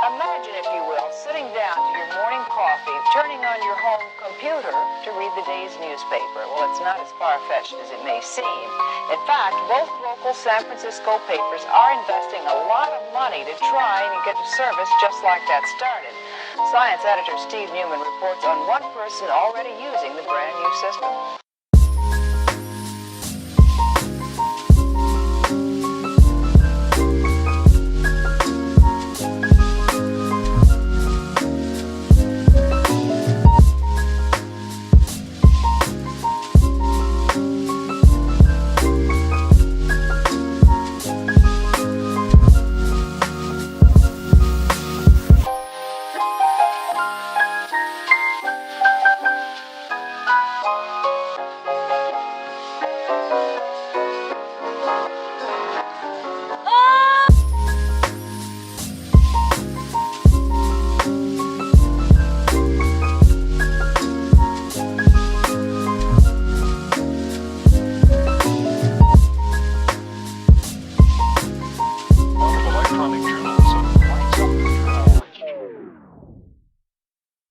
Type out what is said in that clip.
Imagine, if you will, sitting down to your morning coffee, turning on your home computer to read the day's newspaper. Well, it's not as far-fetched as it may seem. In fact, both local San Francisco papers are investing a lot of money to try and get a service just like that started. Science editor Steve Newman reports on one person already using the brand new system.